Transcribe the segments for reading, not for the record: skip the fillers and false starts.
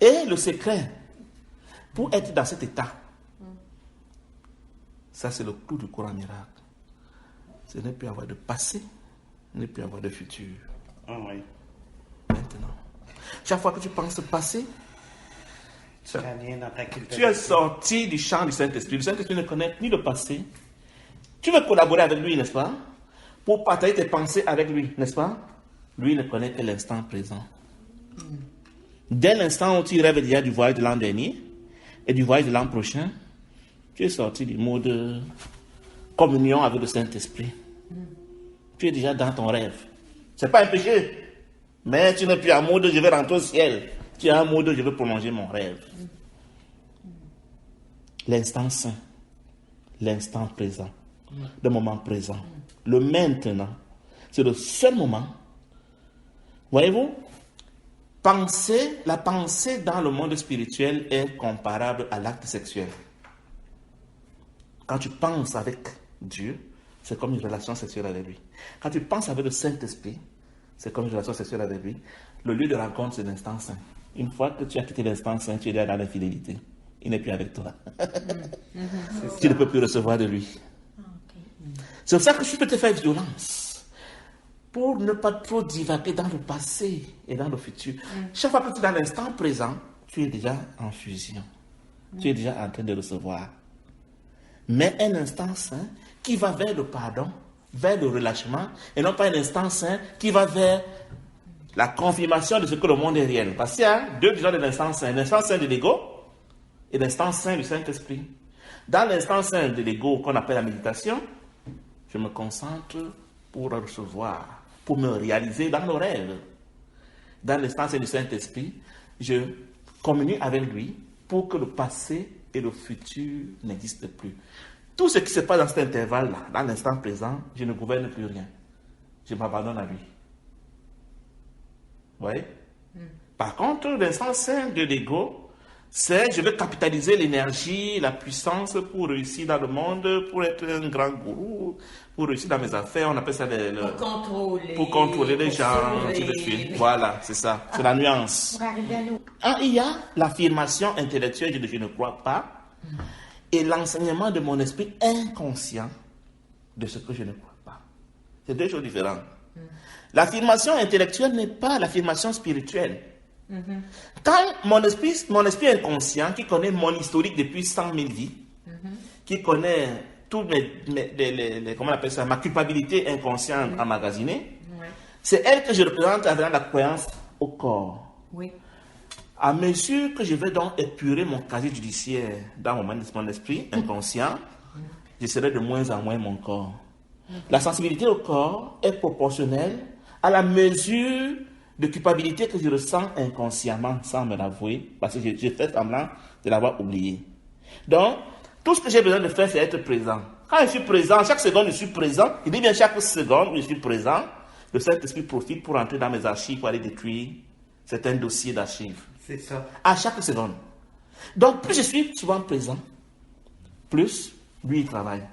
Et le secret, pour être dans cet état, ça c'est le clou du courant miracle. Ce n'est plus avoir de passé, ce n'est plus avoir de futur. Oui. Maintenant. Chaque fois que tu penses passé, tu es sorti du champ du Saint-Esprit. Le Saint-Esprit ne connaît ni le passé. Tu veux collaborer avec lui, n'est-ce pas? Pour partager tes pensées avec lui, n'est-ce pas? Lui ne connaît que l'instant présent. Dès l'instant où tu rêves déjà du voyage de l'an dernier et du voyage de l'an prochain, tu es sorti du mode communion avec le Saint-Esprit. Tu es déjà dans ton rêve. Ce n'est pas un péché, mais tu n'es plus en mode je vais rentrer au ciel. Tu es en mode je vais prolonger mon rêve. L'instant saint, l'instant présent, le moment présent, le maintenant, c'est le seul moment. Voyez-vous, la pensée dans le monde spirituel est comparable à l'acte sexuel. Quand tu penses avec Dieu, c'est comme une relation sexuelle avec lui. Quand tu penses avec le Saint-Esprit, c'est comme une relation sexuelle avec lui. Le lieu de rencontre, c'est l'instant saint. Une fois que tu as quitté l'instant saint, tu es déjà dans l'infidélité. Il n'est plus avec toi. Tu ne peux plus recevoir de lui. C'est pour ça que tu peux te faire violence. Pour ne pas trop divaguer dans le passé et dans le futur. Chaque fois que tu es dans l'instant présent, tu es déjà en fusion. Tu es déjà en train de recevoir. Mais un instant saint qui va vers le pardon, vers le relâchement, et non pas un instant saint qui va vers la confirmation de ce que le monde est réel. Parce qu'il y a deux visions de l'instant saint. L'instant saint de l'ego et l'instant saint du Saint-Esprit. Dans l'instant saint de l'ego qu'on appelle la méditation, je me concentre pour recevoir, pour me réaliser dans nos rêves. Dans l'instant saint du Saint-Esprit, je communie avec lui pour que le passé et le futur n'existent plus. Tout ce qui se passe dans cet intervalle-là, dans l'instant présent, je ne gouverne plus rien. Je m'abandonne à lui. Vous voyez? Par contre, l'instant saint de l'ego, c'est je vais capitaliser l'énergie, la puissance pour réussir dans le monde, pour être un grand gourou, pour réussir dans mes affaires. On appelle ça pour contrôler les gens, ainsi de suite. Voilà, c'est ça. C'est la nuance. Il y a l'affirmation intellectuelle, je ne crois pas, et l'enseignement de mon esprit inconscient de ce que je ne crois pas. C'est deux choses différentes. L'affirmation intellectuelle n'est pas l'affirmation spirituelle. Quand mon esprit inconscient, qui connaît mon historique depuis 100 000 vies, qui connaît toutes comment on appelle ça, ma culpabilité inconsciente emmagasinée, c'est elle que je représente avec la croyance au corps. À mesure que je vais donc épurer mon casier judiciaire dans mon esprit inconscient, je serai de moins en moins mon corps. La sensibilité au corps est proportionnelle à la mesure de culpabilité que je ressens inconsciemment sans me l'avouer, parce que j'ai fait semblant de l'avoir oublié. Donc, tout ce que j'ai besoin de faire, c'est être présent. Quand je suis présent, chaque seconde, je suis présent. Il dit bien chaque seconde où je suis présent, le Saint-Esprit profite pour entrer dans mes archives, pour aller détruire certains dossiers d'archives. C'est ça. À chaque seconde. Donc, plus je suis souvent présent, plus lui, il travaille.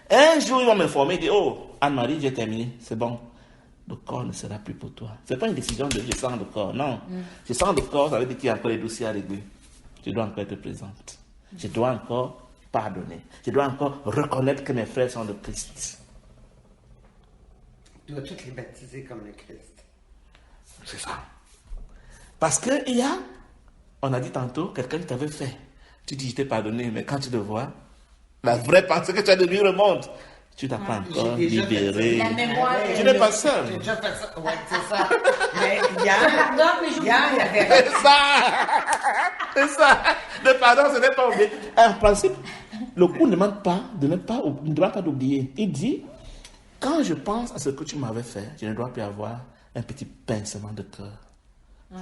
Un jour, ils vont m'informer, ils disent, oh, Anne-Marie, j'ai terminé, c'est bon. Le corps ne sera plus pour toi. Ce n'est pas une décision de je sens le corps, non. Je sens le corps, ça veut dire qu'il y a encore des dossiers à régler. Je dois encore être présente. Je dois encore pardonner. Je dois encore reconnaître que mes frères sont le Christ. Tu dois tous les baptiser comme le Christ. C'est ça. Parce que on a dit tantôt, quelqu'un t'avait fait. Tu dis, je t'ai pardonné, mais quand tu le vois, la vraie pensée que tu as de lui remonte. Tu n'as pas encore libéré. La mémoire. Tu n'es pas seul. J'ai déjà fait ça. Oui, c'est ça. Mais hier, il y avait... C'est ça. C'est ça. Le pardon, ce n'est pas oublié. En principe, le coup ne demande pas d'oublier. Il dit, quand je pense à ce que tu m'avais fait, je ne dois plus avoir un petit pincement de cœur.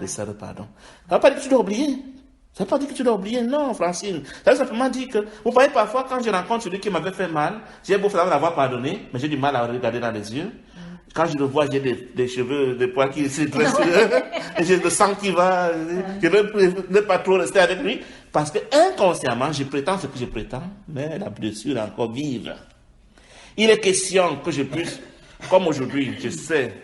C'est ça le pardon. Ça ne veut pas dire que tu dois oublier. Ça ne veut pas dire que tu dois oublier. Non, Francine. Ça veut simplement dire que, vous voyez, parfois, quand je rencontre celui qui m'avait fait mal, j'ai beau faire l'avoir pardonné, mais j'ai du mal à regarder dans les yeux. Quand je le vois, j'ai des cheveux, des poils qui se dressent, et j'ai le sang qui va. Je ne veux pas trop rester avec lui, parce que inconsciemment, je prétends ce que je prétends, mais la blessure est encore vive. Il est question que je puisse, comme aujourd'hui, je sais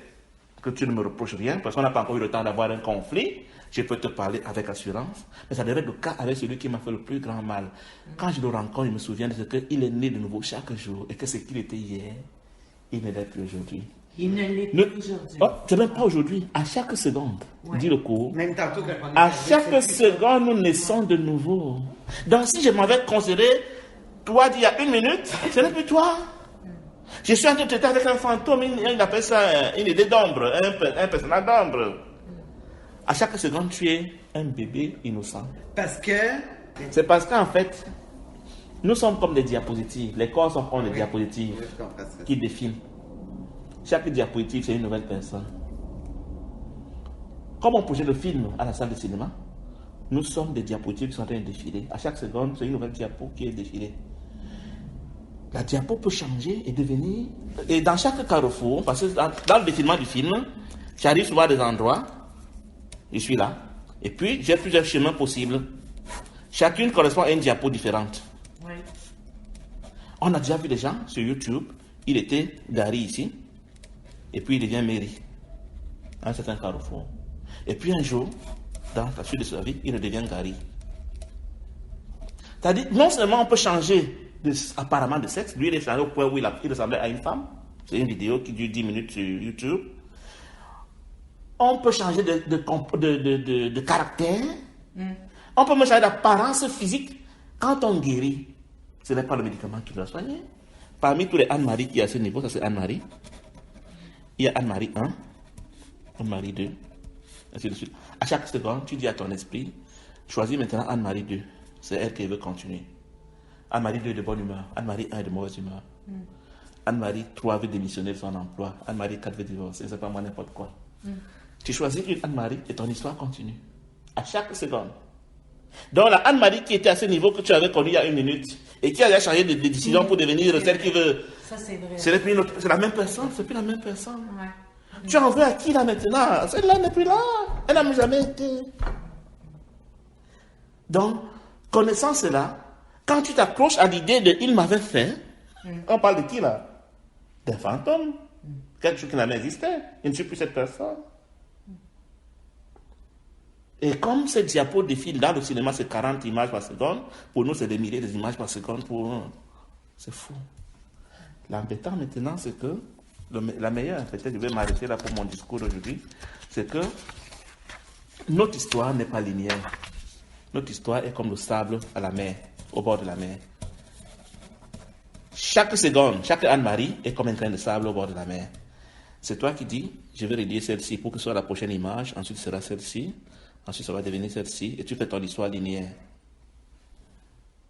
que tu ne me reproches rien, parce qu'on n'a pas encore eu le temps d'avoir un conflit. Je peux te parler avec assurance, mais ça devrait être le cas avec celui qui m'a fait le plus grand mal. Quand je le rencontre, je me souviens de ce qu'il est né de nouveau chaque jour et que ce qu'il était hier, il ne l'est plus aujourd'hui. Il ne l'est plus aujourd'hui. Oh, c'est même pas aujourd'hui, à chaque seconde, dit le cours. Même tantôt, quand on est À arrivé, chaque c'est- seconde, nous naissons de nouveau. Donc, si je m'avais considéré toi d'il y a 1 minute, ce n'est plus toi. Je suis en train de traiter avec un fantôme, il appelle ça une idée d'ombre, un personnage d'ombre. À chaque seconde, tu es un bébé innocent. Parce que... C'est parce qu'en fait, nous sommes comme des diapositives. Les corps sont comme des diapositives Oui, je comprends ça. qui défilent. Chaque diapositive, c'est une nouvelle personne. Comme on projette le film à la salle de cinéma, nous sommes des diapositives qui sont en train de défiler. À chaque seconde, c'est une nouvelle diapo qui est défilée. La diapo peut changer et devenir... Et dans chaque carrefour, parce que dans le défilement du film, j'arrive souvent à des endroits, je suis là, et puis j'ai plusieurs chemins possibles. Chacune correspond à une diapo différente. Oui. On a déjà vu des gens sur YouTube, il était Gary ici, et puis il devient Mary, à un certain carrefour. Et puis un jour, dans la suite de sa vie, il redevient Gary. C'est-à-dire, non seulement on peut changer apparemment de sexe, lui il est changé au point où il ressemblait à une femme, c'est une vidéo qui dure 10 minutes sur YouTube. On peut changer de caractère, on peut même changer d'apparence physique. Quand on guérit, ce n'est pas le médicament qui doit soigner. Parmi tous les Anne-Marie qui est à ce niveau, ça c'est Anne-Marie. Il y a Anne-Marie 1, Anne-Marie 2, ainsi de suite. À chaque seconde, tu dis à ton esprit, choisis maintenant Anne-Marie 2. C'est elle qui veut continuer. Anne-Marie 2 est de bonne humeur. Anne-Marie 1 est de mauvaise humeur. Anne-Marie 3 veut démissionner de son emploi. Anne-Marie 4 veut divorcer. C'est pas moi n'importe quoi. Tu choisis une Anne-Marie et ton histoire continue. À chaque seconde. Donc la Anne-Marie qui était à ce niveau que tu avais connu il y a 1 minute et qui a déjà changé de décision pour devenir celle qui veut... Ça, c'est vrai. C'est la même personne, c'est plus la même personne. Ouais. Tu en veux à qui là maintenant? Celle-là n'est plus là. Elle n'a jamais été. Donc, connaissant cela, quand tu t'approches à l'idée de il m'avait fait, on parle de qui là? D'un fantôme. Quelque chose qui n'a jamais existé. Il ne suis plus cette personne. Et comme ces diapos défilent dans le cinéma, c'est 40 images par seconde, pour nous c'est des milliers d'images par seconde pour eux. C'est fou. L'embêtant maintenant, c'est que la meilleure, peut-être je vais m'arrêter là pour mon discours d'aujourd'hui, c'est que notre histoire n'est pas linéaire. Notre histoire est comme le sable à la mer, au bord de la mer. Chaque seconde, chaque Anne-Marie est comme un grain de sable au bord de la mer. C'est toi qui dis, je vais relier celle-ci pour que ce soit la prochaine image, ensuite ce sera celle-ci, ensuite ça va devenir celle-ci, et tu fais ton histoire linéaire.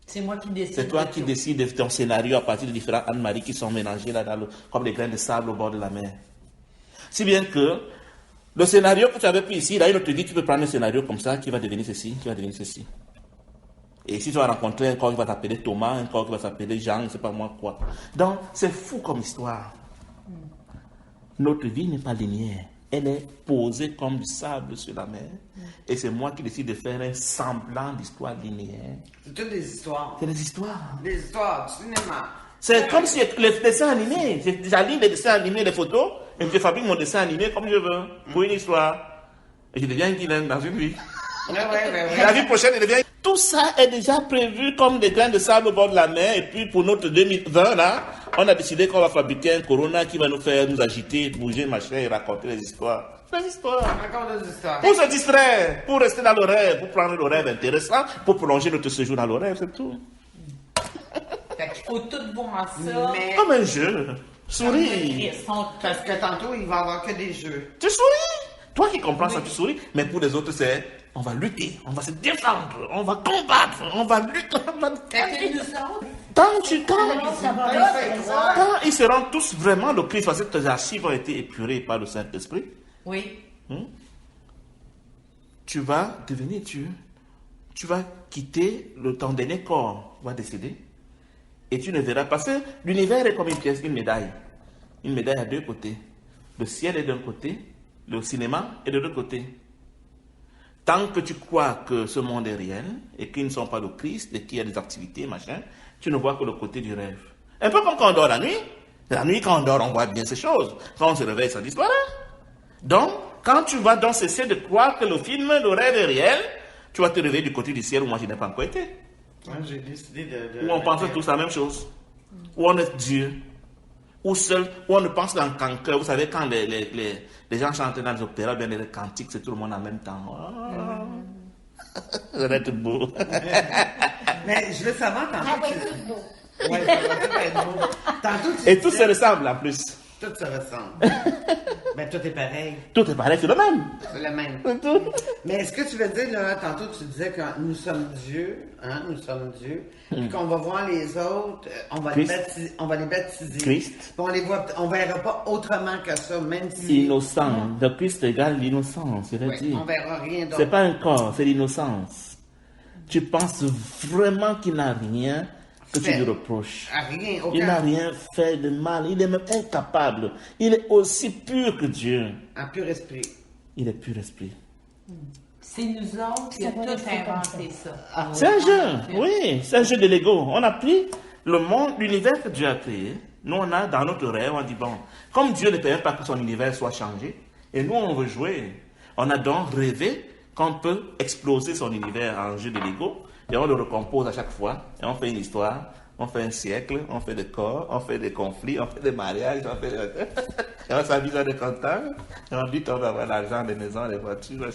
C'est moi qui décide. C'est toi qui décides de ton scénario à partir de différents Anne-Marie qui sont mélangés là comme des grains de sable au bord de la mer. Si bien que le scénario que tu avais pris ici, là, il te dit tu peux prendre un scénario comme ça qui va devenir ceci, qui va devenir ceci. Et si tu vas rencontrer un corps qui va t'appeler Thomas, un corps qui va s'appeler Jean, je ne sais pas moi quoi. Donc, c'est fou comme histoire. Notre vie n'est pas linéaire. Elle est posée comme du sable sur la mer. Et c'est moi qui décide de faire un semblant d'histoire linéaire. C'est toutes des histoires. C'est des histoires. Des histoires, du cinéma. C'est comme si les dessins animés, j'aligne les dessins animés, les photos, et je fabrique mon dessin animé comme je veux, pour une histoire. Et je deviens Guylaine dans une vie. Ouais. La vie prochaine, je deviens... Tout ça est déjà prévu comme des grains de sable au bord de la mer. Et puis pour notre 2020, là, on a décidé qu'on va fabriquer un corona qui va nous faire nous agiter, bouger, machin, et raconter les histoires. Les histoires. Encore des histoires. Pour se distraire, pour rester dans le rêve, pour prendre le rêve intéressant, pour prolonger notre séjour dans le rêve, c'est tout. Fait qu'il faut tout voir ça. Mais... Comme un jeu. Souris. Parce que tantôt, il va y avoir que des jeux. Tu souris. Toi qui comprends ça, tu souris. Mais pour les autres, c'est on va lutter, on va se défendre, on va combattre, on va lutter, on va... Quand ils seront tous vraiment le Christ, parce que tes archives ont été épurées par le Saint-Esprit. Oui. Tu vas devenir Dieu. Tu vas quitter ton dernier corps, va décéder. Et tu ne verras pas. Parce que l'univers est comme une pièce, une médaille. Une médaille à deux côtés. Le ciel est d'un côté, le cinéma est de l'autre côté. Tant que tu crois que ce monde est réel et qu'ils ne sont pas le Christ et qu'il y a des activités, machin, tu ne vois que le côté du rêve. Un peu comme quand on dort la nuit. La nuit, quand on dort, on voit bien ces choses. Quand on se réveille, ça disparaît. Donc, quand tu vas donc cesser de croire que le film, le rêve est réel, tu vas te réveiller du côté du ciel où moi je n'ai pas encore été. Moi, j'ai décidé de... Où on pense tous la même chose. Où on est Dieu. Où seul, où on ne pense qu'en cœur. Vous savez, quand les gens chantent dans les opéras, bien les cantiques, c'est tout le monde en même temps. Ça va être beau. Mais je veux savoir tantôt... Oui, ça va être beau. Tantôt, Et tout se ressemble en plus. Tout se ressemble. Mais tout est pareil. Tout est pareil, c'est le même. C'est le même. C'est tout. Mais est-ce que tu veux dire, là, tantôt tu disais que nous sommes Dieu, hein, nous sommes Dieu, puis qu'on va voir les autres, on va les baptiser. Christ. Puis on verra pas autrement que ça, même si... Innocent. Le Christ égale l'innocence, je veux Oui, dire. on verra rien d'autre. C'est pas un corps, c'est l'innocence. Tu penses vraiment qu'il n'a rien que tu lui reproches. Rien, Il n'a aucun... rien fait de mal. Il est même incapable. Il est aussi pur que Dieu. Un pur esprit. Il est pur esprit. C'est nous autres qui avons tout inventé ça. C'est un jeu, oui, c'est un jeu de Lego. On a pris le monde, l'univers que Dieu a créé. Nous, on a dans notre rêve, on dit, bon, comme Dieu ne permet pas que son univers soit changé, et nous, on veut jouer. On a donc rêvé qu'on peut exploser son univers en jeu de Lego, et on le recompose à chaque fois, et on fait une histoire, on fait un siècle, on fait des corps, on fait des conflits, on fait des mariages, on fait des... et on s'amuse à des contents, et on dit qu'on va avoir l'argent, les maisons, les voitures.